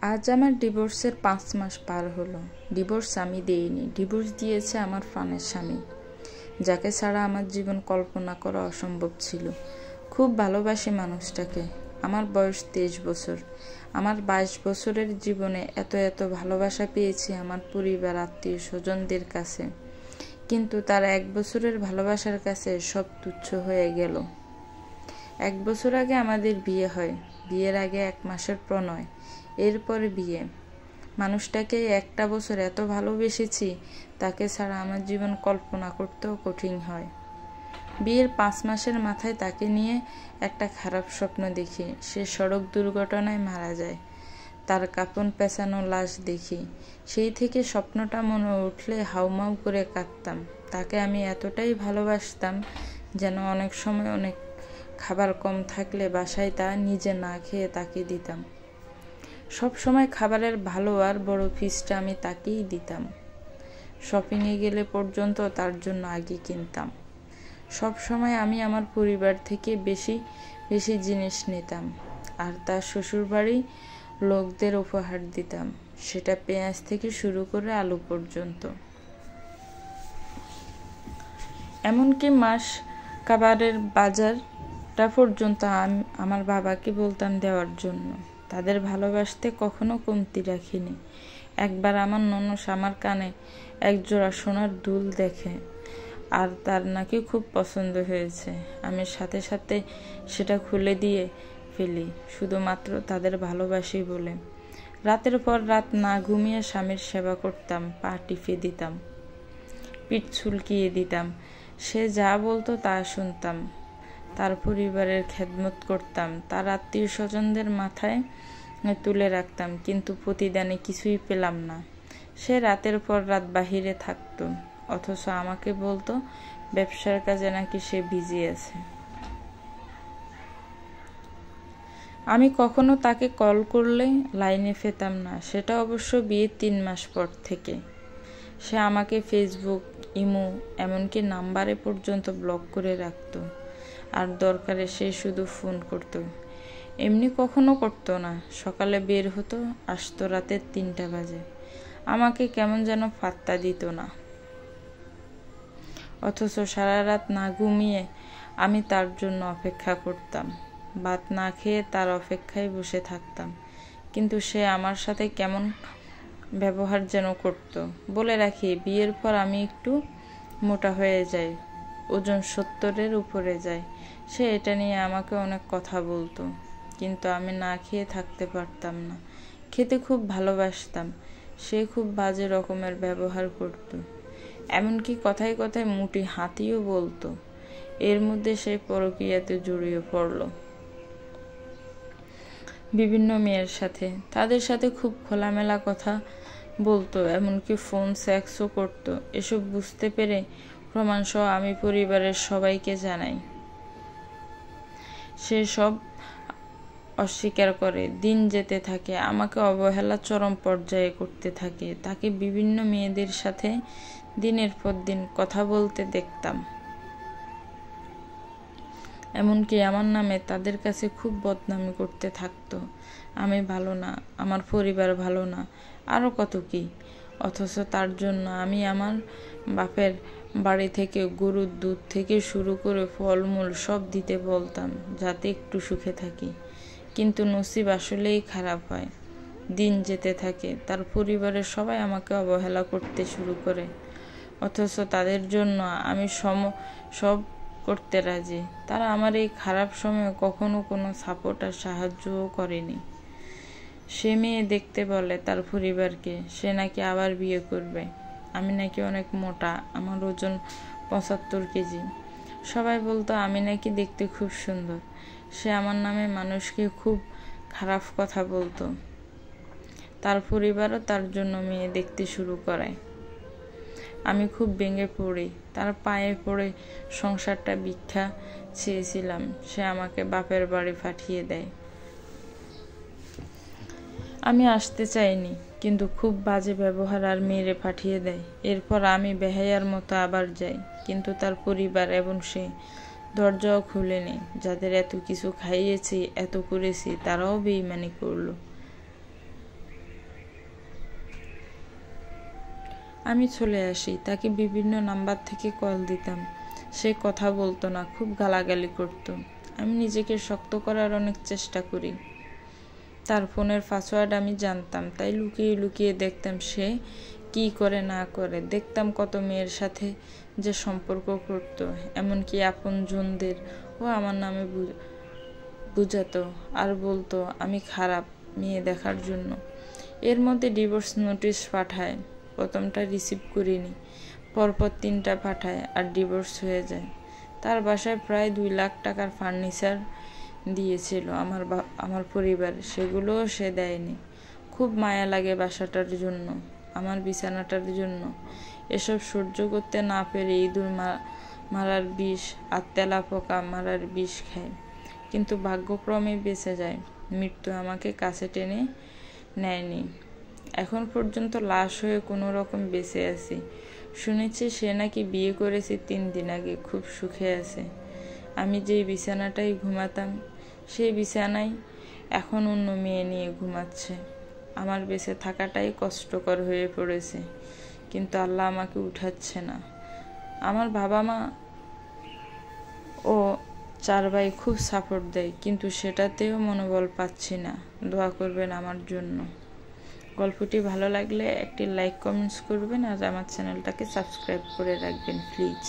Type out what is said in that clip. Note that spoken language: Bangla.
আজ আমার ডিভোর্সের 5 মাস পার হলো। ডিভোর্স আমি দেইনি, ডিভোর্স দিয়েছে আমার প্রাণের স্বামী, যাকে ছাড়া আমার জীবন কল্পনা করা অসম্ভব ছিল। খুব ভালোবাসি মানুষটাকে। আমার বয়স 23 বছর। আমার 22 বছরের জীবনে এত ভালোবাসা পেয়েছি আমার পরিবার, আত্মীয় স্বজনদের কাছে, কিন্তু তার 1 বছরের ভালোবাসার কাছে সব তুচ্ছ হয়ে গেল। 1 বছর আগে আমাদের বিয়ে হয়। বিয়ের আগে 1 মাসের প্রণয়, এরপরে বিয়ে। মানুষটাকে 1টা বছর এত ভালোবেসেছি, তাকে ছাড়া আমার জীবন কল্পনা করতেও কঠিন হয়। বিয়ের 5 মাসের মাথায় তাকে নিয়ে একটা খারাপ স্বপ্ন দেখি। সে সড়ক দুর্ঘটনায় মারা যায়। তার কাফন পেঁচানো লাশ দেখি। সেই থেকে স্বপ্নটা মনে উঠলে হাউমাউ করে কাঁদতাম। তাকে আমি এতটাই ভালোবাসতাম যেন অনেক সময় অনেক খাবার কম থাকলে বাসায় তা নিজে না খেয়ে তাকে দিতাম। সব সময় খাবারের ভালো আর বড় পিসটা আমি তাকেই দিতাম। শপিংয়ে গেলে পর্যন্ত তার জন্য আগে কিনতাম। সব সময় আমি আমার পরিবার থেকে বেশি জিনিস নিতাম, আর তার শ্বশুরবাড়ি লোকদের উপহার দিতাম, সেটা পেঁয়াজ থেকে শুরু করে আলু পর্যন্ত। এমনকি মাস খাবারের বাজারটা পর্যন্ত আমার বাবাকে বলতাম দেওয়ার জন্য। তাদের ভালোবাসতে কখনো কমতি রাখিনি। একবার আমার ননদ আমার কানে একজোড়া সোনার দুল দেখে, আর তার নাকি খুব পছন্দ হয়েছে। আমি সাথে সাথে সেটা খুলে দিয়ে ফেলি, শুধুমাত্র তাদের ভালোবাসি বলে। রাতের পর রাত না ঘুমিয়ে স্বামীর সেবা করতাম, পা টিপে দিতাম, পিঠ চুলকিয়ে দিতাম। সে যা বলতো তা শুনতাম। তার পরিবারের খেদমত করতাম, তার আত্মীয় স্বজনদের মাথায় তুলে রাখতাম, কিন্তু প্রতিদানে কিছুই পেলাম না। সে রাতের পর রাত বাহিরে থাকতো, অথচ আমাকে বলতো ব্যবসার কাজে নাকি সে বিজি আছে। আমি কখনো তাকে কল করলে লাইনে পেতাম না, সেটা অবশ্য বিয়ের 3 মাস পর থেকে। সে আমাকে ফেসবুক, ইমো, এমনকি নাম্বারে পর্যন্ত ব্লক করে রাখতো, আর দরকারে সে শুধু ফোন করতো। এমনি কখনো করতো না। সকালে বের হতো, আসতো রাতে 3টা বাজে। আমাকে কেমন যেন পাত্তা দিত না, অথচ সারা রাত না ঘুমিয়ে আমি তার জন্য অপেক্ষা করতাম। ভাত না খেয়ে তার অপেক্ষায় বসে থাকতাম, কিন্তু সে আমার সাথে কেমন ব্যবহার যেন করত। বলে রাখি, বিয়ের পর আমি একটু মোটা হয়ে যাই, ওজন 70-এর উপরে যায়। সে এটা নিয়ে আমাকে অনেক কথা বলতো, কিন্তু আমি না খেয়ে থাকতে পারতাম না। খেতে খুব ভালোবাসতাম, সে খুব বাজে রকমের ব্যবহার করত, এমনকি কথায় কথায় মুঠি হাতিও বলতো। এর মধ্যে সে পরকীয়াতে জড়িয়ে পড়ল বিভিন্ন মেয়ের সাথে। তাদের সাথে খুব খোলামেলা কথা বলতো, এমনকি ফোন সেক্সও করতো। এসব বুঝতে পেরে প্রমাণসহ আমি পরিবারের সবাইকে জানাই। সে সব অস্বীকার করে। দিন যেতে থাকে, আমাকে অবহেলা চরম পর্যায়ে করতে থাকে। তাকে বিভিন্ন মেয়েদের সাথে দিনের পর দিন কথা বলতে দেখতাম, এমনকি আমার নামে তাদের কাছে খুব বদনামি করতে থাকতো। আমি ভালো না, আমার পরিবার ভালো না, আরও কত কি। অথচ তার জন্য আমি আমার বাপের বাড়ি থেকে গরুর দুধ থেকে শুরু করে ফলমূল সব দিতে বলতাম, যাতে একটু সুখে থাকি। কিন্তু নসিব আসলেই খারাপ হয়। দিন যেতে থাকে, তার পরিবারের সবাই আমাকে অবহেলা করতে শুরু করে, অথচ তাদের জন্য আমি সব করতে রাজি। তারা আমার এই খারাপ সময়ে কখনো কোনো সাপোর্ট আর সাহায্যও করেনি। সে মেয়ে দেখতে বলে তার পরিবারকে, সে নাকি আবার বিয়ে করবে। আমি নাকি অনেক মোটা, আমার ওজন 75 কেজি। সবাই বলতো আমি নাকি দেখতে খুব সুন্দর। সে আমার নামে মানুষকে খুব খারাপ কথা বলতো। তার পরিবারও তার জন্য মেয়ে দেখতে শুরু করে। আমি খুব ভেঙে পড়ি, তার পায়ে পড়ে সংসারটা ভিক্ষা চেয়েছিলাম। সে আমাকে বাপের বাড়ি পাঠিয়ে দেয়। আমি আসতে চাইনি, কিন্তু খুব বাজে ব্যবহার আর মেরে পাঠিয়ে দেয়। এরপর আমি বেহায়ার মতো আবার যাই, কিন্তু তার পরিবার এবং সে দরজাও খুলেনি। যাদের এত কিছু খাইয়েছি, এত করেছি, তারাও বেইমানি করলো। আমি চলে আসি। তাকে বিভিন্ন নাম্বার থেকে কল দিতাম, সে কথা বলতো না, খুব গালাগালি করতো। আমি নিজেকে শক্ত করার অনেক চেষ্টা করি। তার ফোনের পাসওয়ার্ড আমি জানতাম, তাই লুকিয়ে লুকিয়ে দেখতাম সে কি করে না করে। দেখতাম কত মেয়ের সাথে যে সম্পর্ক করতো, এমনকি আপনজনদের ও আমার নামে বুঝাতো আর বলতো আমি খারাপ মেয়ে দেখার জন্য। এর মধ্যে ডিভোর্স নোটিশ পাঠায়। প্রথমটা রিসিভ করিনি, পরপর 3টা পাঠায় আর ডিভোর্স হয়ে যায়। তার বাসায় প্রায় 2 লাখ টাকার ফার্নিচার দিয়েছিল আমার পরিবার, সেগুলোও সে দেয়নি। খুব মায়া লাগে বাসাটার জন্য, আমার বিছানাটার জন্য। এসব সহ্য করতে না পেরে ইঁদুর মারার বিষ আর তেলা পোকা মারার বিষ খায়, কিন্তু ভাগ্যক্রমে বেঁচে যায়। মৃত্যু আমাকে কাছে টেনে নেয়নি। এখন পর্যন্ত লাশ হয়ে কোনো রকম বেঁচে আছি। শুনেছি সে নাকি বিয়ে করেছে 3 দিন আগে, খুব সুখে আছে। আমি যেই বিছানাটায় ঘুমাতাম সেই বিছানায় এখন অন্য মেয়ে নিয়ে ঘুমাচ্ছে। আমার বেঁচে থাকাটাই কষ্টকর হয়ে পড়েছে, কিন্তু আল্লাহ আমাকে উঠাচ্ছে না। আমার বাবা মা ও 4 ভাই খুব সাপোর্ট দেয়, কিন্তু সেটাতেও মনোবল পাচ্ছি না। দোয়া করবেন আমার জন্য। গল্পটি ভালো লাগলে একটি লাইক কমেন্টস করবেন আর আমার চ্যানেলটাকে সাবস্ক্রাইব করে রাখবেন প্লিজ।